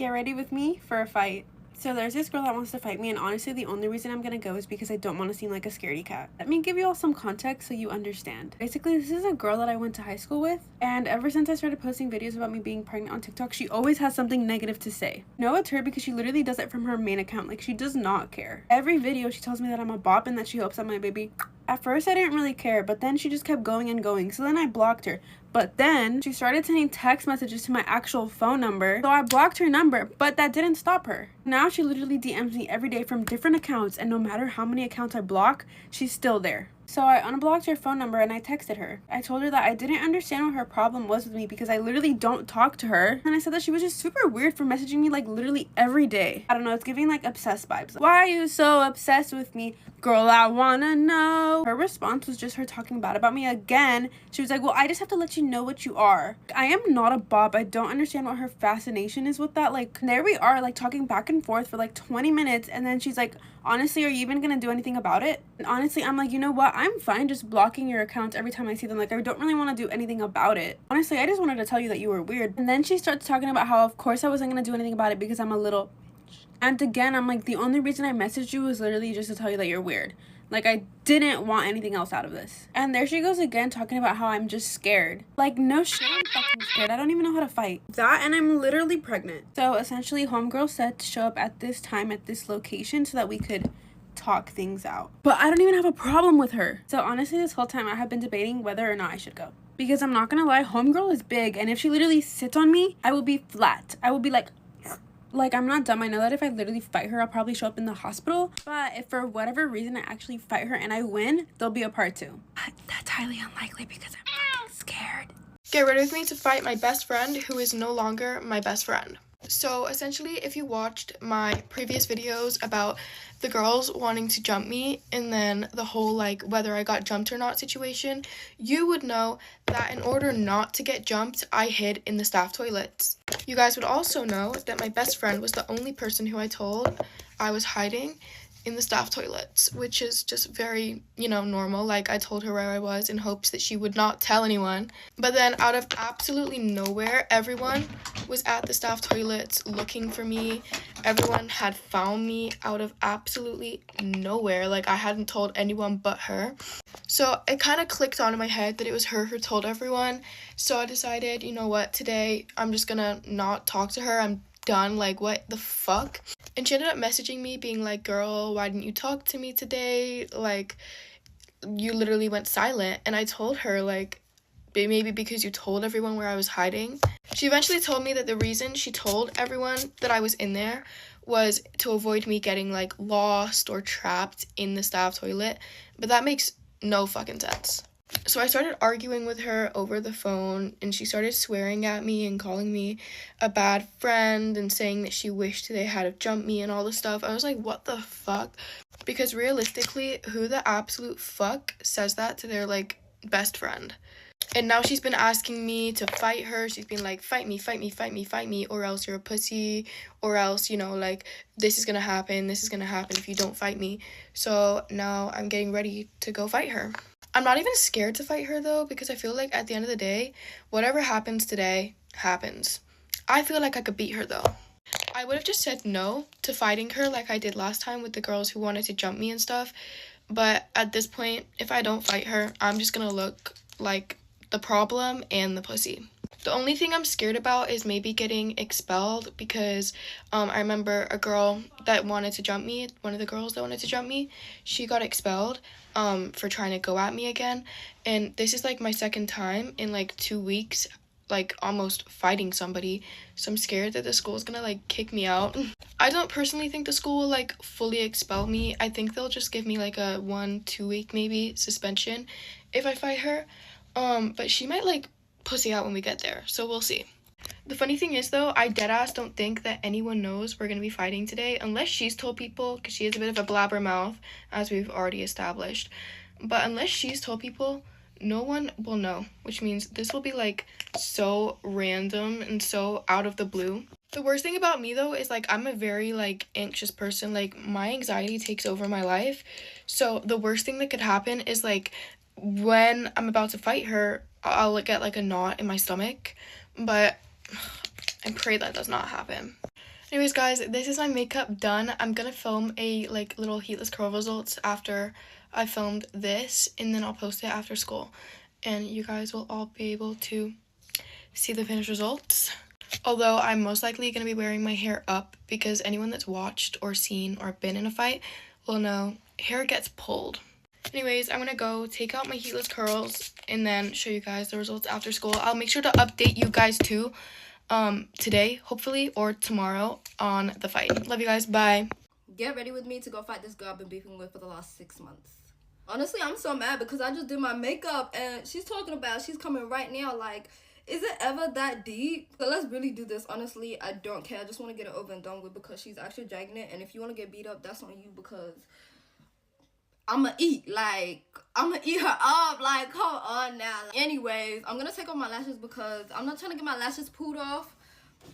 Get ready with me for a fight. So there's this girl that wants to fight me, and honestly the only reason I'm gonna go is because I don't want to seem like a scaredy cat. Let me give you all some context so you understand. Basically, this is a girl that I went to high school with, and ever since I started posting videos about me being pregnant on TikTok, she always has something negative to say. No, it's her because she literally does it from her main account. Like, she does not care. Every video she tells me that I'm a bop and that she hopes I'm my baby. At first I didn't really care, but then she just kept going and going, so then I blocked her. But then she started sending text messages to my actual phone number, so I blocked her number, but that didn't stop her. Now she literally DMs me every day from different accounts, and no matter how many accounts I block, she's still there. So I unblocked her phone number and I texted her. I told her that I didn't understand what her problem was with me because I literally don't talk to her. And I said that she was just super weird for messaging me like literally every day. I don't know, it's giving like obsessed vibes. Why are you so obsessed with me? Girl, I wanna know. Her response was just her talking bad about me again. She was like, well, I just have to let you know what you are. I am not a bop. I don't understand what her fascination is with that. Like, there we are, like, talking back and forth for like 20 minutes, and then she's like, honestly, are you even gonna do anything about it? And honestly, I'm like, you know what? I'm fine just blocking your accounts every time I see them. Like, I don't really want to do anything about it. Honestly, I just wanted to tell you that you were weird. And then she starts talking about how, of course, I wasn't gonna do anything about it because I'm a little bitch. And again, I'm like, the only reason I messaged you was literally just to tell you that you're weird. Like, I didn't want anything else out of this. And there she goes again talking about how I'm just scared. Like, no shit, I'm fucking scared. I don't even know how to fight. That, and I'm literally pregnant. So essentially, homegirl said to show up at this time at this location so that we could talk things out. But I don't even have a problem with her. So honestly, this whole time I have been debating whether or not I should go. Because I'm not gonna lie, homegirl is big, and if she literally sits on me, I will be flat. I will be like, I'm not dumb. I know that if I literally fight her, I'll probably show up in the hospital. But if for whatever reason I actually fight her and I win, there'll be a part 2. But that's highly unlikely because I'm fucking scared. Get ready with me to fight my best friend who is no longer my best friend. So essentially, if you watched my previous videos about the girls wanting to jump me and then the whole like whether I got jumped or not situation, you would know that in order not to get jumped, I hid in the staff toilets. You guys would also know that my best friend was the only person who I told I was hiding in the staff toilets, which is just very, normal. Like, I told her where I was in hopes that she would not tell anyone. But then out of absolutely nowhere, everyone was at the staff toilets looking for me. Everyone had found me out of absolutely nowhere. Like, I hadn't told anyone but her. So it kind of clicked on in my head that it was her who told everyone. So I decided, you know what, today I'm just gonna not talk to her. I'm done. Like, what the fuck? And she ended up messaging me being like, girl, why didn't you talk to me today? Like, you literally went silent. And I told her, like, maybe because you told everyone where I was hiding. She eventually told me that the reason she told everyone that I was in there was to avoid me getting, like, lost or trapped in the staff toilet. But that makes no fucking sense. So I started arguing with her over the phone, and she started swearing at me and calling me a bad friend and saying that she wished they had jumped me and all this stuff. I was like, what the fuck? Because realistically, who the absolute fuck says that to their, like, best friend? And now she's been asking me to fight her. She's been like, fight me, fight me, fight me, fight me, or else you're a pussy, or else, like, this is gonna happen if you don't fight me. So now I'm getting ready to go fight her. I'm not even scared to fight her, though, because I feel like at the end of the day, whatever happens today happens. I feel like I could beat her, though. I would have just said no to fighting her like I did last time with the girls who wanted to jump me and stuff. But at this point, if I don't fight her, I'm just gonna look like the problem and the pussy. The only thing I'm scared about is maybe getting expelled because I remember a girl that wanted to jump me, one of the girls that wanted to jump me, she got expelled for trying to go at me again. And this is like my second time in like 2 weeks, like almost fighting somebody. So I'm scared that the school is gonna like kick me out. I don't personally think the school will like fully expel me. I think they'll just give me like a 1-2 week maybe suspension if I fight her. But she might like pussy out when we get there, so we'll see. The funny thing is, though, I deadass don't think that anyone knows we're gonna be fighting today, unless she's told people, because she is a bit of a blabbermouth, as we've already established. But unless she's told people, no one will know, which means this will be like so random and so out of the blue. The worst thing about me, though, is like I'm a very like anxious person. Like, my anxiety takes over my life, so the worst thing that could happen is like when I'm about to fight her, I'll get like a knot in my stomach, but I pray that does not happen. Anyways, guys, this is my makeup done. I'm gonna film a like little heatless curl results after I filmed this, and then I'll post it after school, and you guys will all be able to see the finished results. Although I'm most likely gonna be wearing my hair up, because anyone that's watched or seen or been in a fight will know hair gets pulled. Anyways, I'm gonna go take out my heatless curls and then show you guys the results after school. I'll make sure to update you guys too today, hopefully, or tomorrow on the fight. Love you guys. Bye. Get ready with me to go fight this girl I've been beefing with for the last 6 months. Honestly, I'm so mad because I just did my makeup and she's talking about she's coming right now. Like, is it ever that deep? So let's really do this. Honestly, I don't care. I just want to get it over and done with because she's actually dragging it. And if you want to get beat up, that's on you because I'ma eat. Like, I'ma eat her up. Like, come on now. Anyways, I'm gonna take off my lashes because I'm not trying to get my lashes pulled off.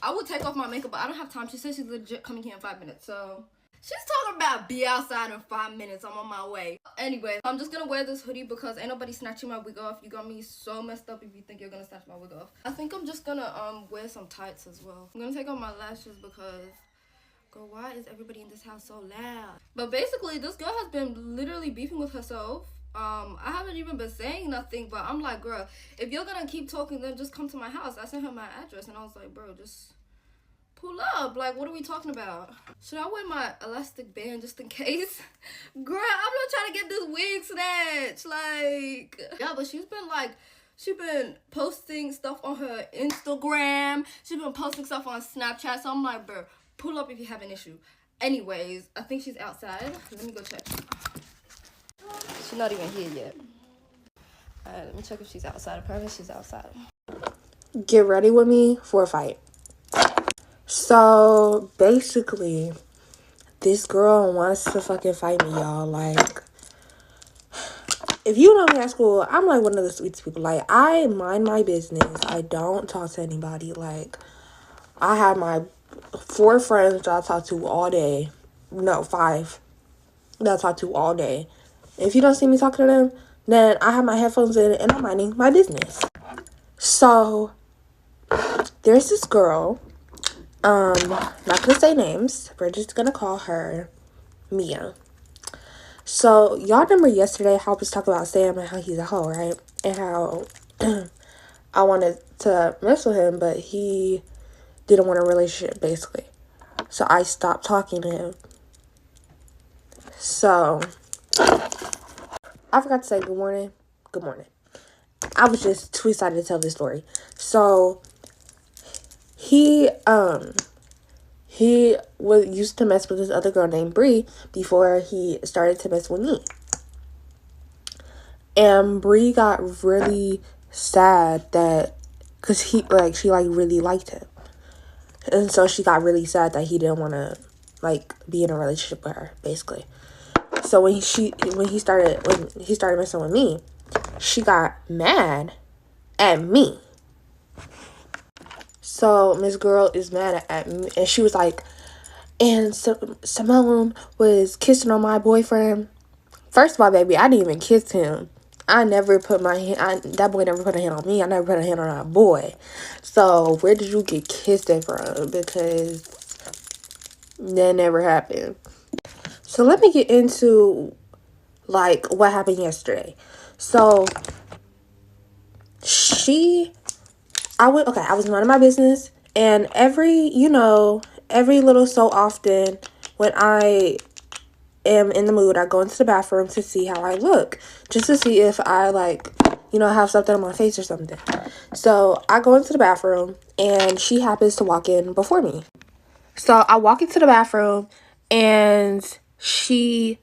I would take off my makeup, but I don't have time. She says she's legit coming here in 5 minutes, so she's talking about be outside in 5 minutes. I'm on my way. Anyway, I'm just gonna wear this hoodie because ain't nobody snatching my wig off. You got me so messed up if you think you're gonna snatch my wig off. I think I'm just gonna wear some tights as well. I'm gonna take off my lashes because, girl, why is everybody in this house so loud? But basically, this girl has been literally beefing with herself. I haven't even been saying nothing, but I'm like, girl, if you're gonna keep talking, then just come to my house. I sent her my address and I was like, bro, just pull up. Like, what are we talking about? Should I wear my elastic band just in case? Girl, I'm not trying to get this wig snatched. Like, yeah, but she's been posting stuff on her Instagram. She's been posting stuff on Snapchat. So I'm like, bro, pull up if you have an issue. Anyways, I think she's outside. Let me go check. She's not even here yet. Alright, let me check if she's outside. Apparently she's outside. Get ready with me for a fight. So basically, this girl wants to fucking fight me, y'all. Like, if you know me at school, I'm like one of the sweetest people. Like, I mind my business. I don't talk to anybody. Like, I have my 4 friends that I talk to all day. No, 5 that I talk to all day. If you don't see me talking to them, then I have my headphones in and I'm minding my business. So there's this girl, not gonna say names, we're just gonna call her Mia. So y'all remember yesterday how I was talking about Sam and how he's a hoe, right? And how I wanted to mess with him, but he didn't want a relationship, basically. So I stopped talking to him. So I forgot to say good morning. Good morning. I was just too excited to tell this story. So he used to mess with this other girl named Bree before he started to mess with me. And Bree got really sad that, cause she really liked him, and so she got really sad that he didn't want to be in a relationship with her, basically. So when he started messing with me, she got mad at me. So Miss Girl is mad at me, and she was like, and Simone was kissing on my boyfriend. First of all, baby, I didn't even kiss him. I never put my hand, that boy never put a hand on me. I never put a hand on that boy. So where did you get kissed from? Because that never happened. So let me get into what happened yesterday. So I was minding my business, and every little so often when I am in the mood, I go into the bathroom to see how I look, just to see if I have something on my face or something. So I go into the bathroom and she happens to walk in before me. So I walk into the bathroom and she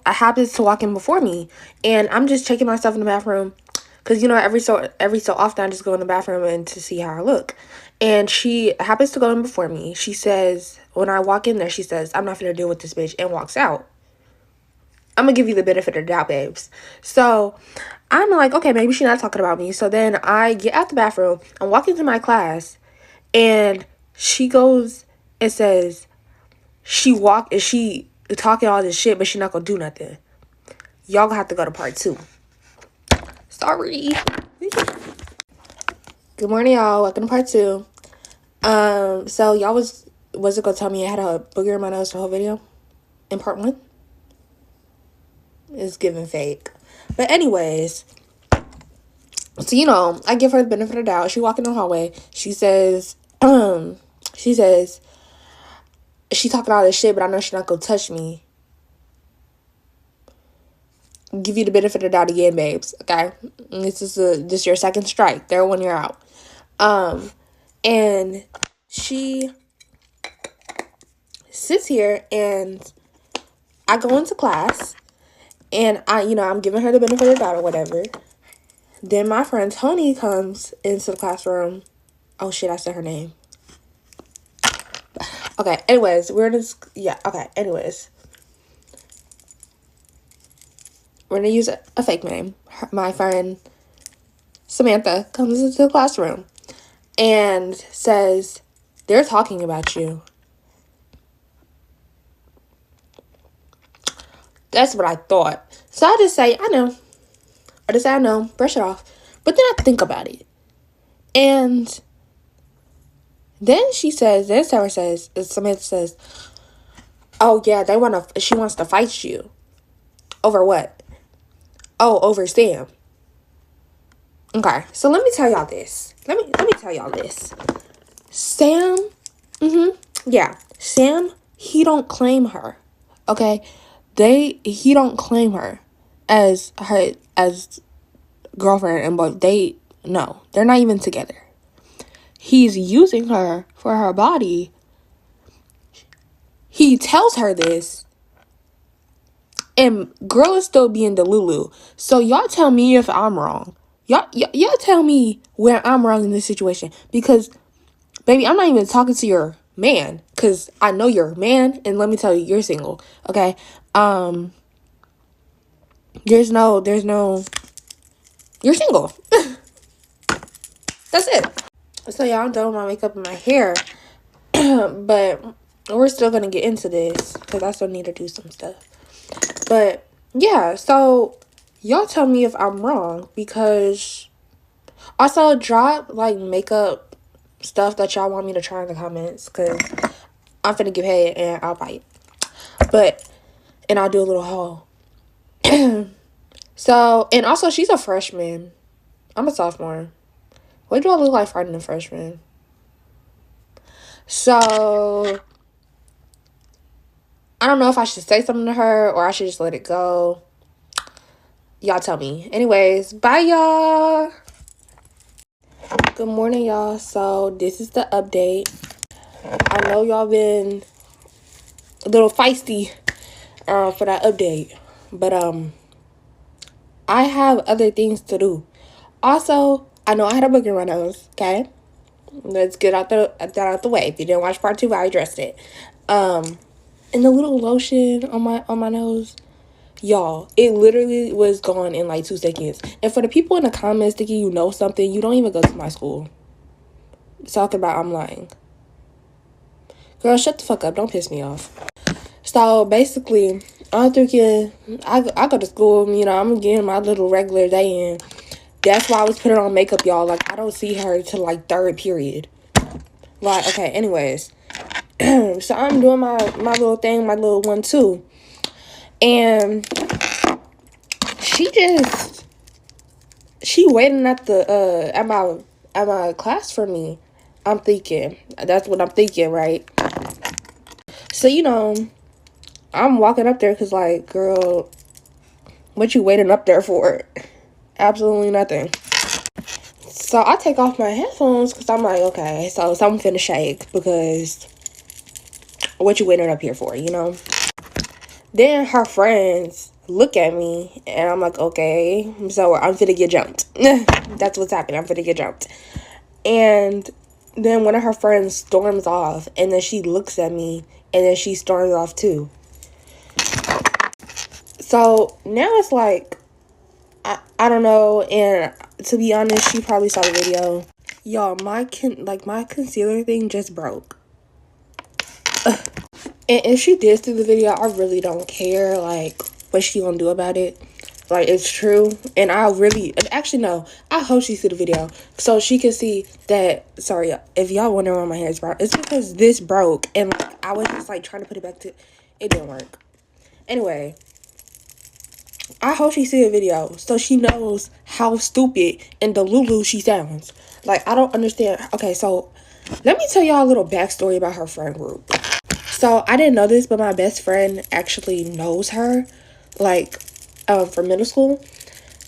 happens to walk in before me, and I'm just checking myself in the bathroom because every so often I just go in the bathroom and to see how I look. And she happens to go in before me. She says, when I walk in there, she says, "I'm not gonna deal with this bitch," and walks out. I'm gonna give you the benefit of the doubt, babes. So I'm like, okay, maybe she's not talking about me. So then I get out the bathroom, I'm walking to my class, and she goes and says she talking all this shit, but she not gonna do nothing. Y'all gonna have to go to part 2. Sorry. Good morning, y'all. Welcome to part 2. So y'all was it gonna tell me I had a booger in my nose the whole video in part 1? It's giving fake. But anyways, so I give her the benefit of the doubt. She walk in the hallway. She says, she talking all this shit, but I know she's not gonna touch me. Give you the benefit of the doubt again, babes. Okay, this is your second strike. Third one, you're out. And she sits here, and I go into class, and I'm giving her the benefit of the doubt or whatever. Then my friend Tony comes into the classroom. Oh shit, I said her name. Okay, anyways, anyways. We're gonna use a fake name. My friend Samantha comes into the classroom and says, they're talking about you. That's what I thought. So I just say, I know. I just say, I know, brush it off. But then I think about it. And then Samantha says, oh yeah, she wants to fight you. Over what? Oh, over Sam. Okay, so let me tell y'all this. Let me tell y'all this. Sam, Sam, he don't claim her. Okay? He don't claim her as girlfriend and boy. They're not even together. He's using her for her body. He tells her this. And girl is still being Delulu. So y'all tell me if I'm wrong. Y'all tell me where I'm wrong in this situation. Because, baby, I'm not even talking to your man. Because I know you're a man. And let me tell you, you're single. Okay? There's no, you're single. That's it. So y'all, I'm done with my makeup and my hair. But we're still going to get into this. Because I still need to do some stuff. But, yeah, so y'all tell me if I'm wrong, because also drop, makeup stuff that y'all want me to try in the comments, because I'm finna get paid, and I'll bite. And I'll do a little haul. So, and also, she's a freshman. I'm a sophomore. What do I look like fighting a freshman? So I don't know if I should say something to her or I should just let it go. Y'all tell me. Anyways, bye, y'all. Good morning, y'all. So this is the update. I know y'all been a little feisty for that update. But I have other things to do. Also, I know I had a booger in my nose, okay? Let's get that out the way. If you didn't watch part 2, I addressed it. And the little lotion on my nose, y'all, it literally was gone in 2 seconds. And for the people in the comments thinking you know something, you don't even go to my school. Talking about I'm lying. Girl, shut the fuck up. Don't piss me off. So basically, I'm thinking I go to school, I'm getting my little regular day in. That's why I was putting on makeup, y'all. I don't see her till 3rd period. Okay, anyways. So I'm doing my little thing, my little 1-2. And she waiting at the at my class for me. I'm thinking. That's what I'm thinking, right? So, I'm walking up there because, girl, what you waiting up there for? Absolutely nothing. So I take off my headphones because I'm like, okay, so I'm finna shake because what you waiting up here for, Then her friends look at me and I'm like, okay, so I'm finna get jumped. That's what's happening. I'm finna get jumped. And then one of her friends storms off and then she looks at me and then she storms off too. So now it's I don't know, and to be honest, she probably saw the video. Y'all, my concealer thing just broke. And if she did see the video, I really don't care, what she gonna do about it. Like, it's true. And I really, actually, no, I hope she see the video so she can see that. Sorry, if y'all wonder why my hair is brown, it's because this broke. And, like, I was just, like, trying to put it back to, it didn't work. Anyway, I hope she see the video so she knows how stupid and delulu she sounds. Like, I don't understand. Okay, so let me tell y'all a little backstory about her friend group. So I didn't know this, but my best friend actually knows her, like, from middle school.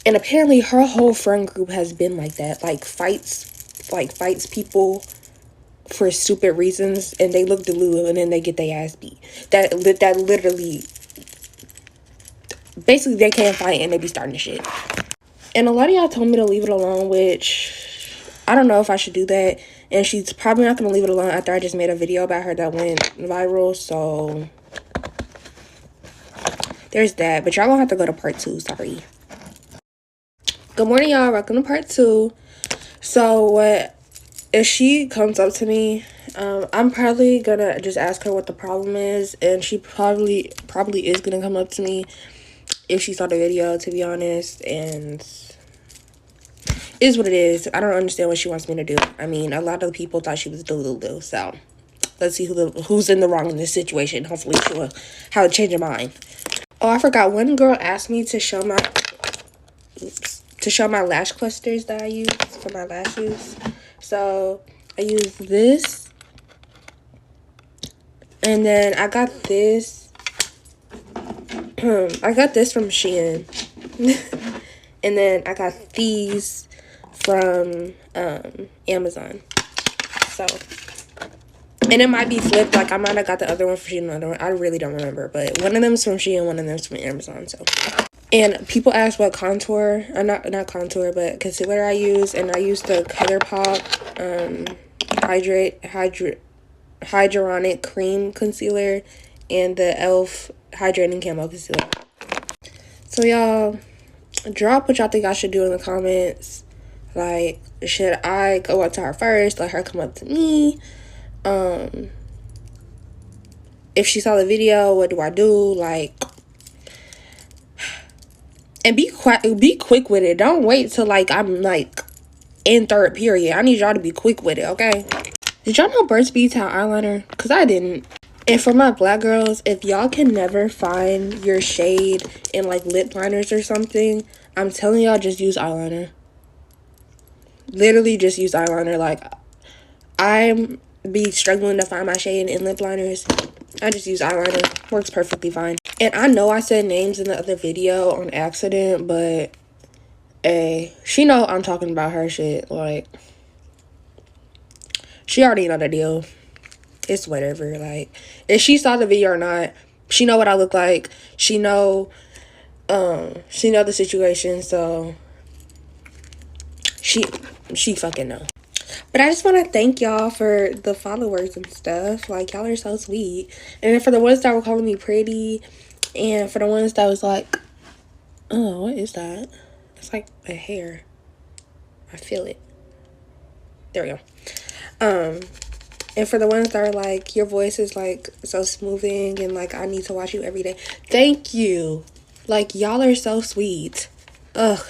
And apparently her whole friend group has been like that. Like, fights people for stupid reasons, and they look delulu, and then they get their ass beat. That literally, basically, they can't fight, and they be starting to shit. And a lot of y'all told me to leave it alone, which I don't know if I should do that. And she's probably not going to leave it alone after I just made a video about her that went viral. So there's that. But y'all going to have to go to part 2. Sorry. Good morning, y'all. Welcome to part 2. So if she comes up to me, I'm probably going to just ask her what the problem is. And she probably is going to come up to me if she saw the video, to be honest. And is what it is. I don't understand what she wants me to do. I mean, a lot of people thought she was delulu, so let's see who's in the wrong in this situation. Hopefully she'll have a change of mind. Oh, I forgot. One girl asked me to show my lash clusters that I use for my lashes. So I use this, and then I got this. I got this from Shein, and then I got these from Amazon. So, and it might be flipped. Like, I might have got the other one from Shein, another one. I really don't remember, but one of them's from Shein, one of them's from Amazon. So, and people ask what contour, not contour, but concealer I use, and I use the ColourPop hyaluronic cream concealer and the e.l.f. hydrating camo concealer. So y'all, drop what y'all think I should do in the comments. Like, should I go up to her first, let her come up to me? If she saw the video, what do I do? Like, and be quick with it. Don't wait till, like, I'm, like, in third period. I need y'all to be quick with it, okay? Did y'all know Burt's Bees have eyeliner? Because I didn't. And for my black girls, if y'all can never find your shade in, like, lip liners or something, I'm telling y'all, just use eyeliner. Literally just use eyeliner. Like, I'm be struggling to find my shade in lip liners. I just use eyeliner. Works perfectly fine. And I know I said names in the other video on accident, but hey, she know I'm talking about her shit. Like, she already know the deal. It's whatever. Like, if she saw the video or not, she know what I look like. She know the situation, so she fucking know. But I just want to thank y'all for the followers and stuff. Like, y'all are so sweet. And then for the ones that were calling me pretty, and for the ones that was like, oh, what is that? It's like a hair. I feel it. There we go. And for the ones that are like, your voice is like so smoothing and like I need to watch you every day. Thank you. Like, y'all are so sweet. Ugh.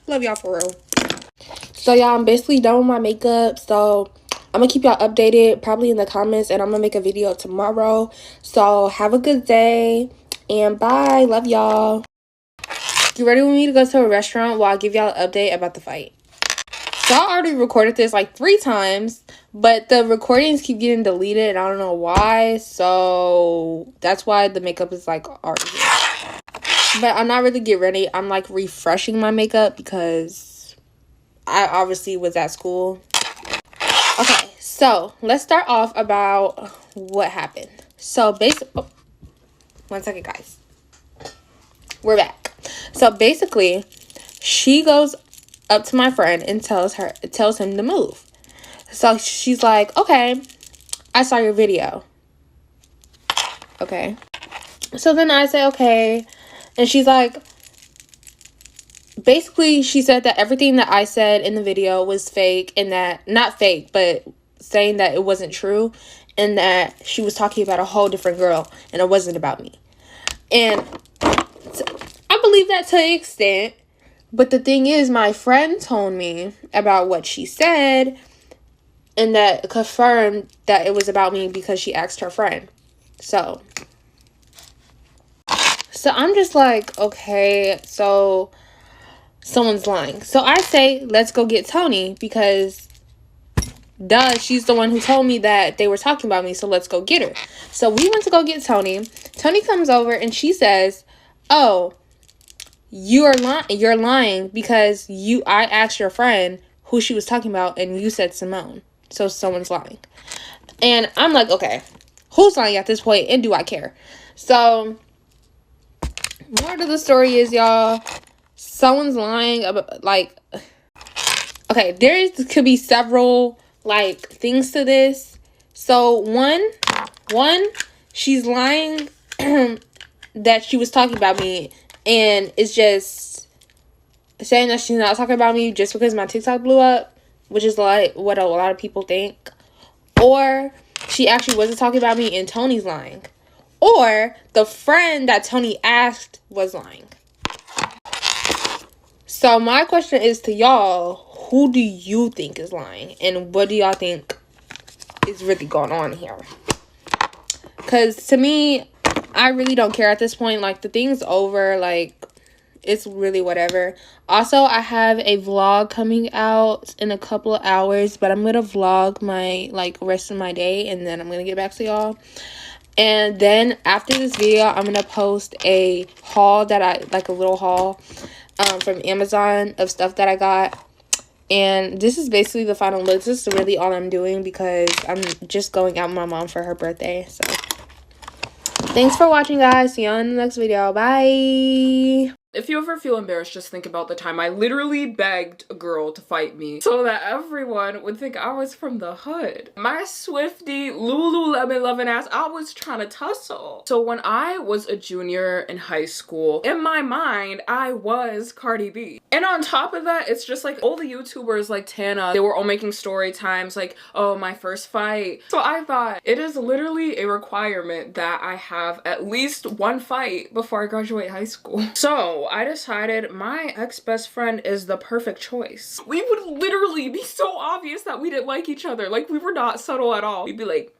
Love y'all for real. So y'all, I'm basically done with my makeup. So I'm gonna keep y'all updated probably in the comments, and I'm gonna make a video tomorrow. So have a good day and bye. Love y'all. You ready with me to go to a restaurant while I give y'all an update about the fight? So I already recorded this like 3 times, but the recordings keep getting deleted and I don't know why. So that's why the makeup is like already here. But I'm not really getting ready. I'm like refreshing my makeup because I obviously was at school. Okay, so let's start off about what happened. So basically, one second, guys. We're back. So basically, she goes up to my friend and tells him to move. So she's like, okay, I saw your video. Okay. So then I say, okay. And she's like, basically she said that everything that I said in the video was fake, and that, not fake, but saying that it wasn't true, and that she was talking about a whole different girl and it wasn't about me. And I believe that to an extent. But the thing is, my friend told me about what she said, and that confirmed that it was about me because she asked her friend. So I'm just like, okay, so someone's lying. So I say, let's go get Tony, because duh, she's the one who told me that they were talking about me, so let's go get her. So we went to go get Tony. Tony comes over and she says, oh, you're lying because I asked your friend who she was talking about and you said Simone. So someone's lying. And I'm like, okay, who's lying at this point, and do I care? So more to the story is, y'all, someone's lying about, like, okay, could be several, like, things to this. So one, she's lying that she was talking about me, and it's just saying that she's not talking about me just because my TikTok blew up, which is like what a lot of people think. Or she actually wasn't talking about me and Tony's lying. Or the friend that Tony asked was lying. So my question is to y'all, who do you think is lying? And what do y'all think is really going on here? Because to me, I really don't care at this point. Like, the thing's over. Like, it's really whatever. Also, I have a vlog coming out in a couple of hours, but I'm gonna vlog my, like, rest of my day, and then I'm gonna get back to y'all. And then after this video, I'm gonna post a haul a little haul from Amazon of stuff that I got. And this is basically the final look. This is really all I'm doing because I'm just going out with my mom for her birthday. So thanks for watching, guys. See you on the next video. Bye. If you ever feel embarrassed, just think about the time I literally begged a girl to fight me so that everyone would think I was from the hood. My Swiftie, Lululemon loving ass, I was trying to tussle. So when I was a junior in high school, in my mind, I was Cardi B. And on top of that, it's just like all the YouTubers like Tana, they were all making story times like, oh, my first fight. So I thought it is literally a requirement that I have at least one fight before I graduate high school. So I decided my ex-best friend is the perfect choice. We would literally be so obvious that we didn't like each other. Like, we were not subtle at all. We'd be like,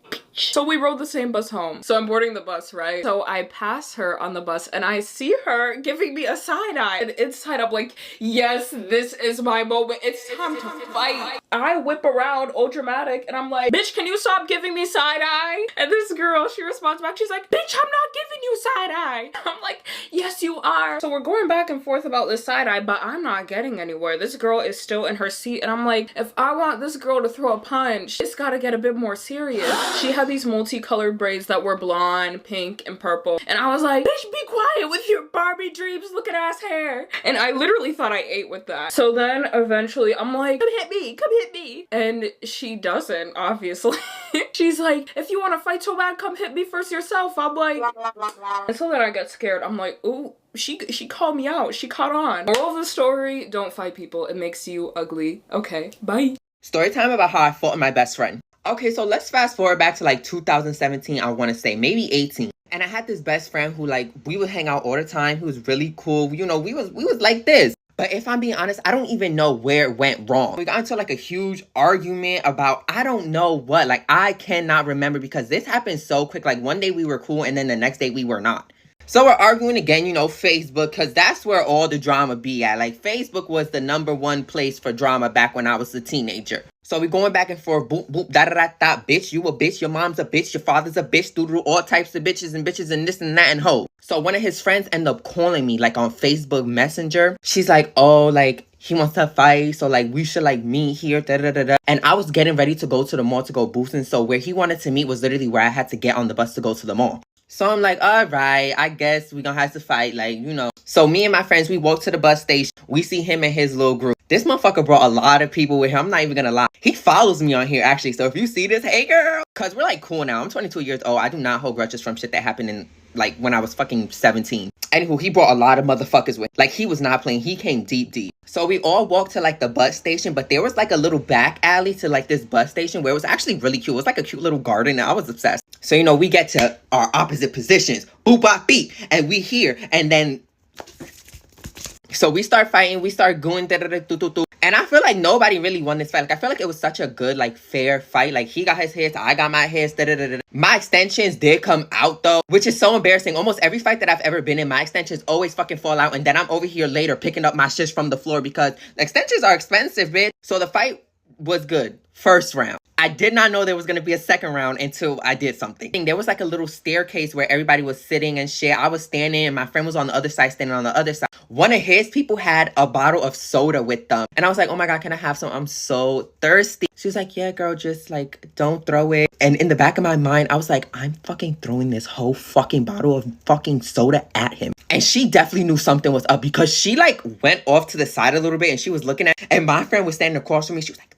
bitch. So we rode the same bus home. So I'm boarding the bus, right? So I pass her on the bus and I see her giving me a side eye. And inside I'm like, yes, this is my moment. It's time to fight. I whip around all dramatic and I'm like, bitch, can you stop giving me side eye? And this girl, she responds back, she's like, bitch, I'm not giving you side eye. I'm like, yes, you are. So we're going back and forth about this side eye, but I'm not getting anywhere. This girl is still in her seat and I'm like, if I want this girl to throw a punch, it's gotta get a bit more serious. She had these multicolored braids that were blonde, pink, and purple. And I was like, bitch, be quiet with your Barbie dreams looking ass hair. And I literally thought I ate with that. So then eventually I'm like, come hit me, come hit me. And she doesn't, obviously. She's like, if you want to fight so bad, come hit me first yourself. I'm like, and so then I get scared. I'm like, ooh, she called me out. She caught on. Moral of the story, don't fight people. It makes you ugly. Okay, bye. Story time about how I fought with my best friend. Okay, so let's fast forward back to like 2017, I want to say, maybe 18. And I had this best friend who, like, we would hang out all the time. He was really cool. You know, we was like this. But if I'm being honest, I don't even know where it went wrong. We got into like a huge argument about, I don't know what. Like, I cannot remember because this happened so quick. Like, one day we were cool and then the next day we were not. So we're arguing again, you know, Facebook, because that's where all the drama be at. Like, Facebook was the #1 place for drama back when I was a teenager. So we going back and forth, boop, boop, da-da-da-da, bitch, you a bitch, your mom's a bitch, your father's a bitch, doo-doo, all types of bitches and this and that and ho. So one of his friends ended up calling me, like, on Facebook Messenger. She's like, oh, like, he wants to fight, so, like, we should, like, meet here, da-da-da-da. And I was getting ready to go to the mall to go boosting, so where he wanted to meet was literally where I had to get on the bus to go to the mall. So I'm like, all right, I guess we gonna have to fight, like, you know. So me and my friends, we walk to the bus station. We see him and his little group. This motherfucker brought a lot of people with him. I'm not even gonna lie. He follows me on here, actually. So if you see this, hey, girl. Because we're, like, cool now. I'm 22 years old. I do not hold grudges from shit that happened in, like, when I was fucking 17. Anywho, he brought a lot of motherfuckers with. Like, he was not playing. He came deep, deep. So we all walked to, like, the bus station. But there was, like, a little back alley to, like, this bus station where it was actually really cute. It was, like, a cute little garden. And I was obsessed. So, you know, we get to our opposite positions. Boop, bop, beep. And we here. And then... So we start fighting. We start going... And I feel like nobody really won this fight. Like, I feel like it was such a good, like, fair fight. Like, he got his hits. I got my hits. My extensions did come out, though, which is so embarrassing. Almost every fight that I've ever been in, my extensions always fucking fall out. And then I'm over here later picking up my shit from the floor because extensions are expensive, bitch. So the fight was good. First round. I did not know there was going to be a second round until I did something. There was like a little staircase where everybody was sitting and shit. I was standing and my friend was on the other side, standing on the other side. One of his people had a bottle of soda with them. And I was like, oh my God, can I have some? I'm so thirsty. She was like, yeah, girl, just like, don't throw it. And in the back of my mind, I was like, I'm fucking throwing this whole fucking bottle of fucking soda at him. And she definitely knew something was up because she like went off to the side a little bit and she was looking at, and my friend was standing across from me. She was like,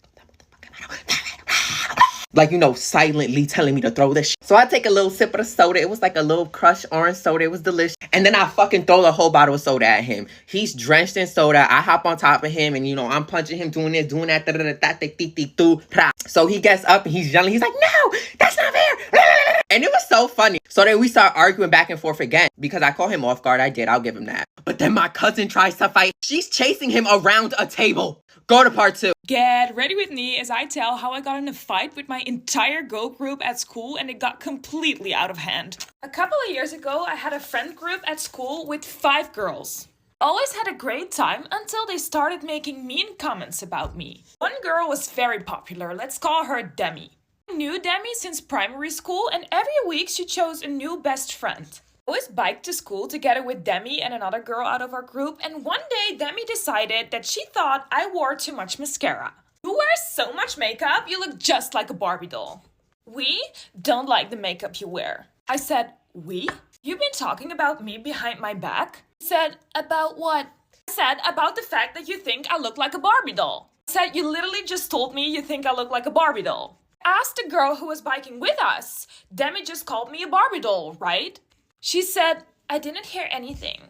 like, you know, silently telling me to throw this shit. So I take a little sip of the soda. It was like a little crushed orange soda. It was delicious. And then I fucking throw the whole bottle of soda at him. He's drenched in soda. I hop on top of him and, you know, I'm punching him, doing this, doing that. So he gets up and he's yelling. He's like, no, that's not fair. And it was so funny. So then we start arguing back and forth again because I caught him off guard. I did. I'll give him that. But then my cousin tries to fight. She's chasing him around a table. Go to part 2. Get ready with me as I tell how I got in a fight with my entire girl group at school and it got completely out of hand. A couple of years ago, I had a friend group at school with 5 girls. Always had a great time until they started making mean comments about me. One girl was very popular. Let's call her Demi. I knew Demi since primary school and every week she chose a new best friend. I always biked to school together with Demi and another girl out of our group, and one day Demi decided that she thought I wore too much mascara. You wear so much makeup, you look just like a Barbie doll. We don't like the makeup you wear. I said, we? You've been talking about me behind my back? He said, about what? I said, about the fact that you think I look like a Barbie doll. I said, you literally just told me you think I look like a Barbie doll. I asked the girl who was biking with us, Demi just called me a Barbie doll, right? She said, I didn't hear anything.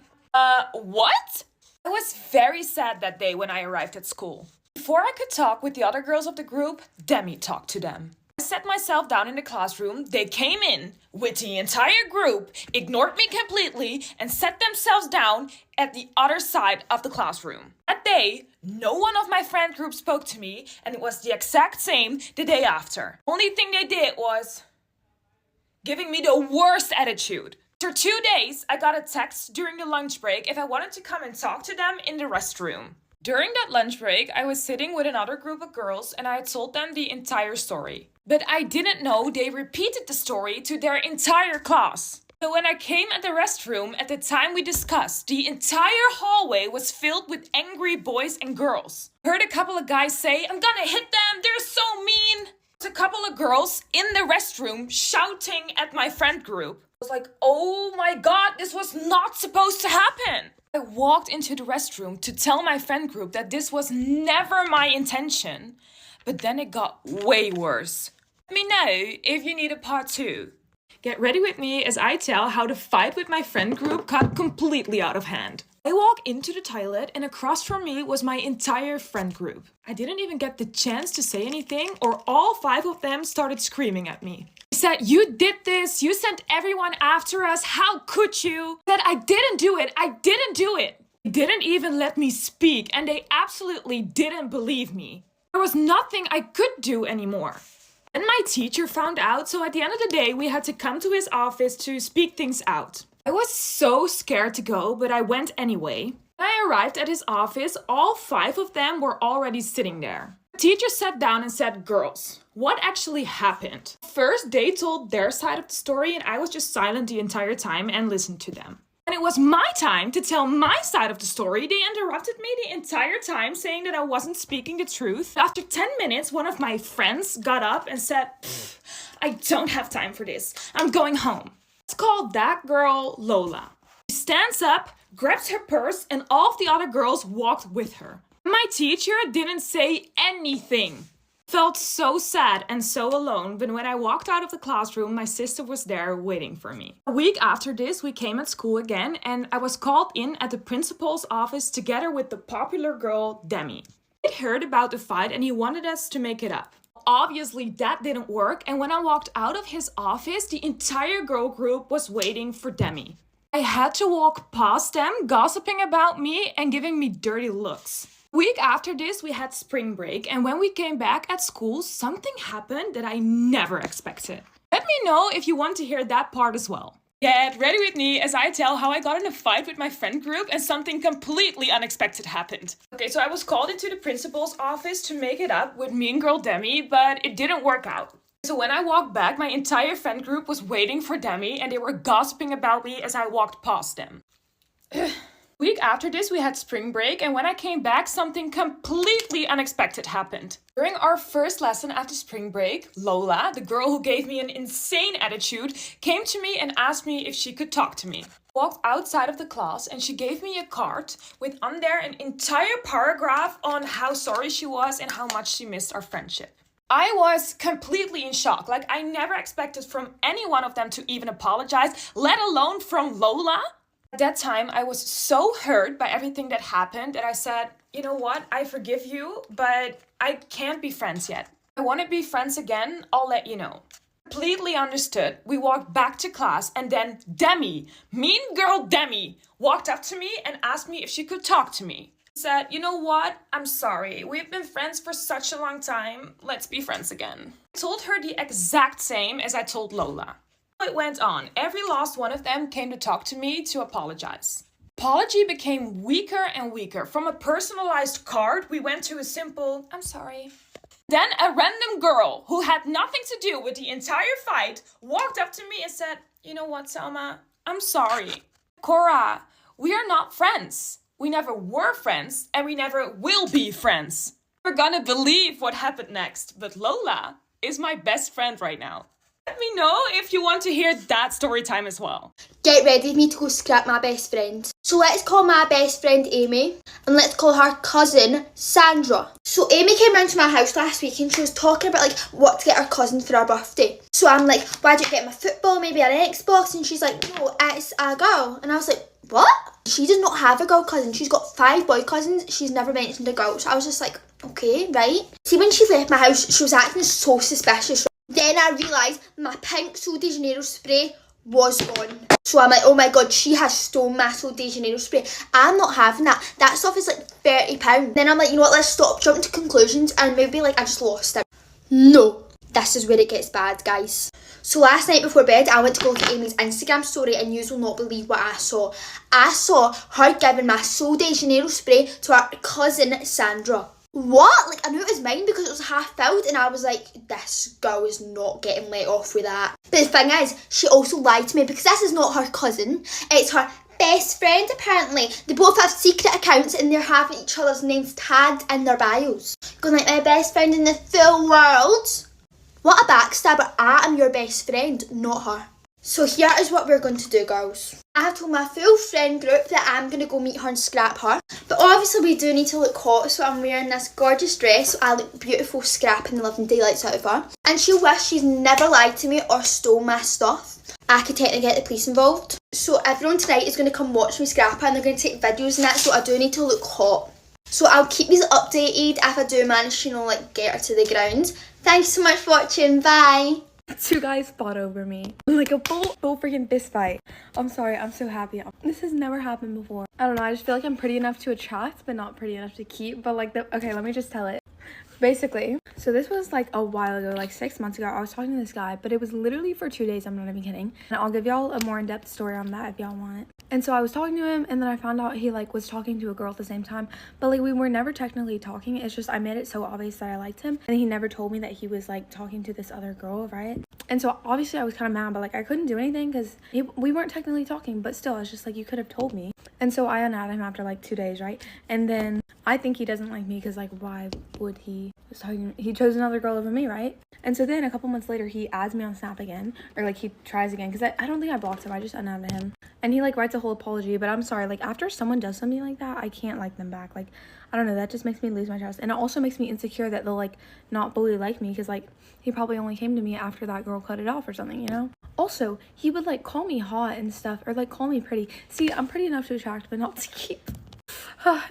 What? I was very sad that day when I arrived at school. Before I could talk with the other girls of the group, Demi talked to them. I sat myself down in the classroom, they came in with the entire group, ignored me completely, and sat themselves down at the other side of the classroom. That day, no one of my friend group spoke to me, and it was the exact same the day after. Only thing they did was giving me the worst attitude. After 2 days, I got a text during the lunch break if I wanted to come and talk to them in the restroom. During that lunch break, I was sitting with another group of girls and I had told them the entire story. But I didn't know they repeated the story to their entire class. So when I came at the restroom at the time we discussed, the entire hallway was filled with angry boys and girls. I heard a couple of guys say, I'm gonna hit them, they're so mean. There's a couple of girls in the restroom shouting at my friend group. I was like, oh my God, this was not supposed to happen. I walked into the restroom to tell my friend group that this was never my intention. But then it got way worse. Let me know if you need a part 2. Get ready with me as I tell how the fight with my friend group got completely out of hand. I walk into the toilet and across from me was my entire friend group. I didn't even get the chance to say anything or all 5 of them started screaming at me. They said, you did this, you sent everyone after us, how could you? I said, I didn't do it. They didn't even let me speak and they absolutely didn't believe me. There was nothing I could do anymore. And my teacher found out, so at the end of the day, we had to come to his office to speak things out. I was so scared to go, but I went anyway. When I arrived at his office, all 5 of them were already sitting there. The teacher sat down and said, girls, what actually happened? First, they told their side of the story and I was just silent the entire time and listened to them. When it was my time to tell my side of the story, they interrupted me the entire time saying that I wasn't speaking the truth. After 10 minutes, one of my friends got up and said, I don't have time for this. I'm going home. Let's call that girl Lola. She stands up, grabs her purse, and all of the other girls walked with her. My teacher didn't say anything. Felt so sad and so alone, but when I walked out of the classroom, my sister was there waiting for me. A week after this, we came at school again, and I was called in at the principal's office together with the popular girl, Demi. He heard about the fight and he wanted us to make it up. obviously that didn't work, and when I walked out of his office, the entire girl group was waiting for Demi. I had to walk past them, gossiping about me and giving me dirty looks. A week after this, we had spring break, and when we came back at school, something happened that I never expected. Let me know if you want to hear that part as well. Get ready with me as I tell how I got in a fight with my friend group and something completely unexpected happened. Okay, so I was called into the principal's office to make it up with mean girl Demi, but it didn't work out. So when I walked back, my entire friend group was waiting for Demi and they were gossiping about me as I walked past them. Week after this, we had spring break, and when I came back, something completely unexpected happened. During our first lesson after spring break, Lola, the girl who gave me an insane attitude, came to me and asked me if she could talk to me. I walked outside of the class and she gave me a card with on there an entire paragraph on how sorry she was and how much she missed our friendship. I was completely in shock. Like, I never expected from any one of them to even apologize, let alone from Lola. At that time, I was so hurt by everything that happened that I said, you know what, I forgive you, but I can't be friends yet. I want to be friends again, I'll let you know. Completely understood. We walked back to class and then Demi, mean girl Demi, walked up to me and asked me if she could talk to me. Said, you know what, I'm sorry, we've been friends for such a long time, let's be friends again. I told her the exact same as I told Lola. It went on. Every last one of them came to talk to me to apologize. Apology became weaker and weaker. From a personalized card, we went to a simple, I'm sorry. Then a random girl who had nothing to do with the entire fight walked up to me and said, you know what, Selma, I'm sorry. Cora, we are not friends. We never were friends and we never will be friends. You're gonna believe what happened next, but Lola is my best friend right now. Let me know if you want to hear that story time as well. Get ready for me to go scrap my best friend. So let's call my best friend Amy and let's call her cousin Sandra. So Amy came round to my house last week and she was talking about like what to get her cousin for her birthday. So I'm like, why don't you get my football, maybe an Xbox? And she's like, no, it's a girl. And I was like, what? She does not have a girl cousin. She's got 5 boy cousins. She's never mentioned a girl. So I was just like, okay, right. See, when she left my house, she was acting so suspicious. Then I realised my pink Sol de Janeiro spray was gone. So I'm like, oh my god, she has stolen my Sol de Janeiro spray. I'm not having that. That stuff is like £30. Then I'm like, you know what, let's stop jumping to conclusions and maybe like I just lost it. No, this is where it gets bad, guys. So last night before bed, I went to go look at Amy's Instagram story and you will not believe what I saw. I saw her giving my Sol de Janeiro spray to her cousin Sandra. What? Like, I knew it was mine because it was half filled and I was like, this girl is not getting let off with that. But the thing is, she also lied to me because this is not her cousin, it's her best friend apparently. They both have secret accounts and they're having each other's names tagged in their bios. Going like, my best friend in the full world. What a backstabber. I am your best friend, not her. So here is what we're going to do, girls. I have told my full friend group that I'm going to go meet her and scrap her. But obviously we do need to look hot, so I'm wearing this gorgeous dress so I look beautiful scrapping the living daylights out of her. And she'll wish she's never lied to me or stole my stuff. I could technically get the police involved. So everyone tonight is going to come watch me scrap her and they're going to take videos and that, so I do need to look hot. So I'll keep you updated if I do manage to, like, get her to the ground. Thanks so much for watching. Bye. 2 guys fought over me. Like a full freaking fist fight. I'm sorry, I'm so happy. This has never happened before. I don't know, I just feel like I'm pretty enough to attract, but not pretty enough to keep. But like, okay, let me just tell it. Basically, so this was like a while ago, like 6 months ago. I was talking to this guy, but it was literally for 2 days. I'm not even kidding. And I'll give y'all a more in-depth story on that if y'all want. And so I was talking to him, and then I found out he like was talking to a girl at the same time. But like we were never technically talking. It's just I made it so obvious that I liked him, and he never told me that he was like talking to this other girl, right? And so obviously I was kind of mad, but like I couldn't do anything because we weren't technically talking. But still, it's just like you could have told me. And so I unadded him after like 2 days, right? And then I think he doesn't like me because like why would he? He chose another girl over me, right? And so then a couple months later he adds me on Snap again, or like he tries again, because I don't think I blocked him, I just unadded him. And he like writes a whole apology, but I'm sorry, like after someone does something like that, I can't like them back. Like I don't know, that just makes me lose my trust. And it also makes me insecure that they'll like not fully like me, because like he probably only came to me after that girl cut it off or something, you know? Also, he would like call me hot and stuff, or like call me pretty. See, I'm pretty enough to attract, but not to keep.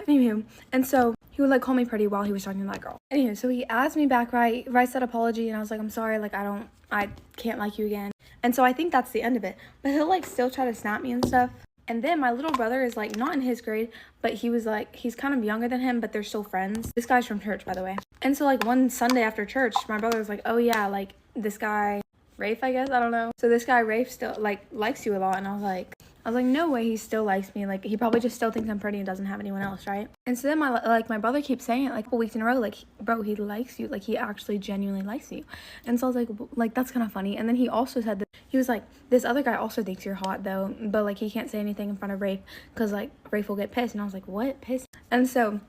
Anywho, and so he would like call me pretty while he was talking to that girl. Anywho, so he asked me back, right, writes that apology, and I was like, I'm sorry, like I can't like you again. And so I think that's the end of it. But he'll like still try to snap me and stuff. And then my little brother is like not in his grade, but he was like, he's kind of younger than him, but they're still friends. This guy's from church, by the way. And so like one Sunday after church, my brother was like, oh yeah, like this guy Rafe, I guess, I don't know. So this guy Rafe still like likes you a lot. And I was like, no way, he still likes me. Like he probably just still thinks I'm pretty and doesn't have anyone else, right? And so then my brother keeps saying it like a couple weeks in a row, like, bro, he likes you, like he actually genuinely likes you. And so I was like that's kind of funny. And then he also said that he was like, this other guy also thinks you're hot though, but like he can't say anything in front of Rafe because like Rafe will get pissed. And I was like, what, pissed? And so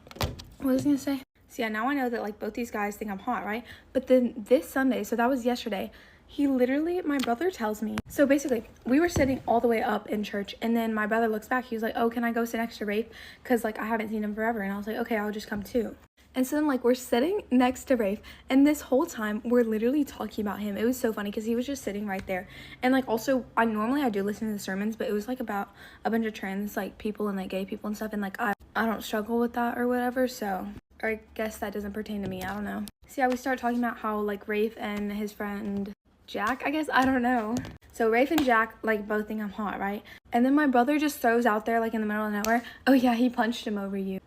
what was I gonna say? So yeah, now I know that like both these guys think I'm hot, right? But then this Sunday, so that was yesterday, he literally, my brother tells me, so basically we were sitting all the way up in church, and then my brother looks back, he was like, oh, can I go sit next to Rafe, because like I haven't seen him forever? And I was like, okay, I'll just come too. And so then like we're sitting next to Rafe, and this whole time we're literally talking about him. It was so funny because he was just sitting right there. And like also I do listen to the sermons, but it was like about a bunch of trans like people and like gay people and stuff, and like I don't struggle with that or whatever, so, or I guess that doesn't pertain to me, I don't know. So yeah, we started talking about how like Rafe and his friend Jack, I guess, I don't know. So Rafe and Jack like both think I'm hot, right? And then my brother just throws out there like in the middle of nowhere, oh yeah, he punched him over you.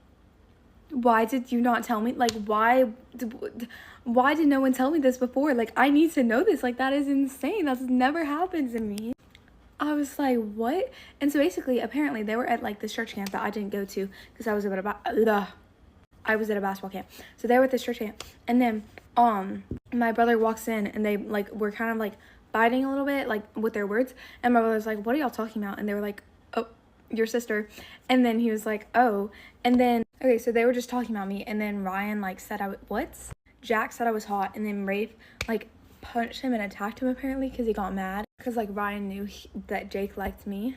Why did you not tell me? Like why did no one tell me this before? Like I need to know this. Like that is insane. That's never happened to me. I was like, what? And so basically apparently they were at like this church camp that I didn't go to because I was at a basketball camp. So they were at this church camp, and then my brother walks in, and they like were kind of like fighting a little bit like with their words, and my brother's like, what are y'all talking about? And they were like, oh, your sister. And then he was like, oh. And then okay, so they were just talking about me, and then Ryan like said Jack said I was hot, and then Rafe like punched him and attacked him apparently because he got mad because like Ryan knew that Jake liked me.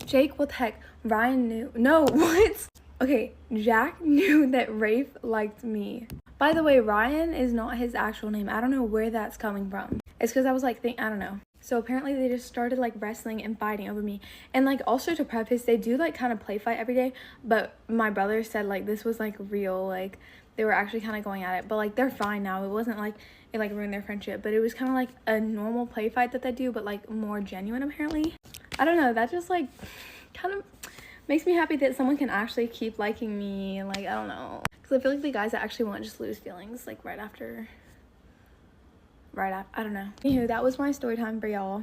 Jake, what the heck? Ryan knew, no, what? Okay, Jack knew that Rafe liked me. By the way, Ryan is not his actual name. I don't know where that's coming from. It's because I was like, I don't know. So apparently they just started like wrestling and fighting over me. And like also to preface, they do like kind of play fight every day. But my brother said like this was like real, like they were actually kind of going at it. But like they're fine now. It wasn't like it like ruined their friendship. But it was kind of like a normal play fight that they do, but like more genuine apparently. I don't know. That just like kind of makes me happy that someone can actually keep liking me. Like, I don't know. Because I feel like the guys that actually want just lose feelings, like, right after, I don't know. Anywho, that was my story time for y'all.